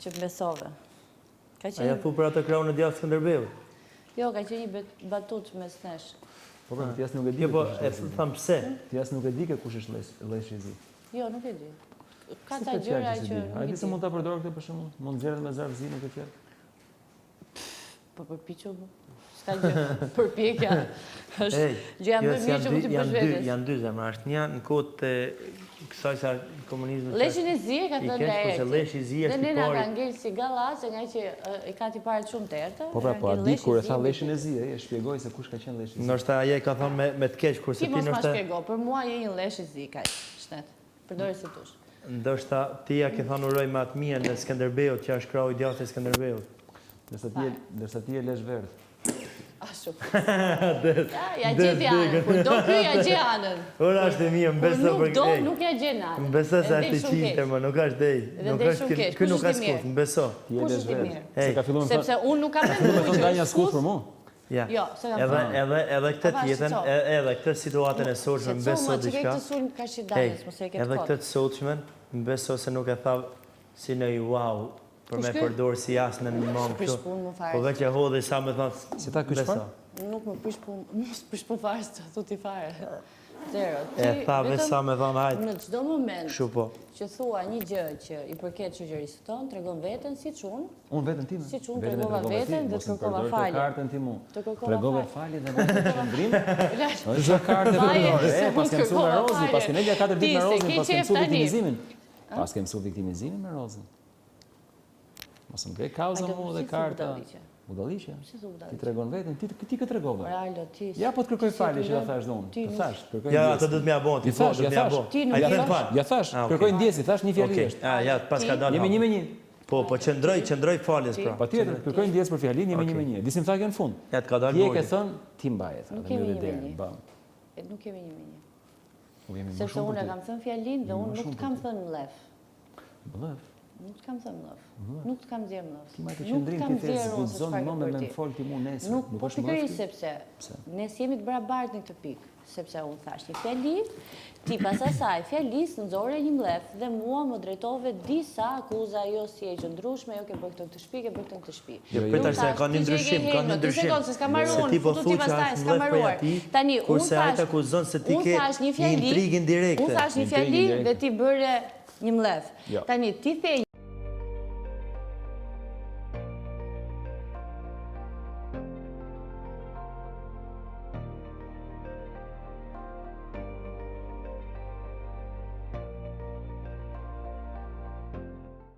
që besove. Aja thu për atë krahun e djathtë Skënderbeut. Jo, ka qenë një batut mes nesh. Po pra, ti as nuk e di. Po, e tham pse? Ti as nuk e di kush është Lleshi i Zi. Jo, nuk e di. Ka ta gjëra që a di se mund ta përdor këtë për shembull? Mund nxjerrët me zarfzi nuk e tjerë. Po përpiqu s'ka gjë. Përpjekja është gjëja më e mirë që mund t'i bësh vetes. Janë dy zemra, është një në kohët e kësaj sa komunizmi. Leshin e Zi e ka thënë kurse Leshi i Zi është i Dhe nena ka pari. ngel si gallaç, nga që i ka ti parë shumë të errta. Po pra, po a di kur e tha Leshin e Zi, e shpjegoi se kush ka qenë Leshi i Zi. Ndoshta ajo ka thënë me të keq kurse Ti ti mos ma ndoshta shpjego, për mua je një Lesh i Zi kaq, shtet. Përdori si tush. ndoshta ti ja ke thënë uroj më atë mirë në Skënderbeut që është krahu i djathtë i Skënderbeut. Ndërsa ti e lesh verdh. Ashtu. Ja gjeti anën, kur do ky ja gje anën. Ora është e mirë, Kur mbesa nuk për do, këtë. nuk ja gjen anën. Mbesa se Edhe është i shumë qilte, keq. më nuk është dej. Edhe Nuk ndej është shumë keq. ky nuk Kush ka është i skut, mirë? mbeso. Ti e Kush lesh është i verdh. mirë? Se ka filluar Sepse unë nuk kam menduar të nga një skut për mua. Ja. Jo, se kam thënë. Edhe këtë tjetën, edhe këtë situatën e sotshme mbeso diçka. diçka. Këtë sulm ka shidanës, mos e ke Edhe kot. këtë të sotshme mbeso se nuk e tha si në wow për me përdorë si jasë në një mamë Prish punë më fare. Po veç e hodhe sa me thonë. Si ta ky çfarë? Nuk më prish punë, mos prish punë fare, s'ta thuti fare. Zero. E tha veç sa me thonë hajtë. Në çdo moment Shu po. që thua një gjë që i përket shoqërisë tonë, tregon veten siç unë. Unë veten time. Siç unë tregova veten dhe të kërkova falje. Kartën ti mu. Të kërkova Tregove falje. falje dhe mos qendrim. Është kartë përdorë. Pas kem mësuar me Rozin, pas kem ngelja 4 ditë me Rozin, pas kem mësuar viktimizimin. Pas kem mësuar viktimizimin me Rozin. Mos më ke kauza mu dhe karta. Budalliqe. Ti tregon veten, ti këtë tregove. Moralo ti. Ja po të kërkoj falje që ja thash domun. Të thash, kërkoj. Ja, atë do të më abon, ti thua do të më abon. Ai thën fal. Ja thash, kërkoj ndjesi, thash një fjali është. Ja, pas ka dalë. Jemi 1-1. Po qëndroj faljes pra. Patjetër, kërkoj ndjes për fjalin, jemi 1-1. Disim tha kjo në fund. Ja, të ka dalë. Ti e ke thënë, ti mbaje tha, Nuk dhe kemi mbyllë 1-1. derën. Bam. Nuk kemi 1-1. U jemi më Sepse shumë. unë e kam thënë fjalin dhe unë nuk të kam thënë mlef. Mlef. Nuk të kam thënë mlef. Nuk të kam nxjerr mlef. Ti më të qendrim ti të zgudzon më me fol ti mu nesër. Nuk po është pikërisht sepse ne jemi të barabartë në këtë pikë, sepse unë thash një fjali, ti pas asaj fjalis nxore një mlef dhe mua më drejtove disa akuza, jo si e qëndrueshme, jo ke bërë këtë shtëpi, ke bërë këtë shtëpi. Jo, pritar se ka një ndryshim, ka një ndryshim. Se s'ka marruar, ti po thu që pastaj është s'ka mlef për marruar. ti, Tani kurse ai të akuzon se ti ke një intrigë indirekte. Unë thash një fjali dhe ti bëre një mlef. Tani ti the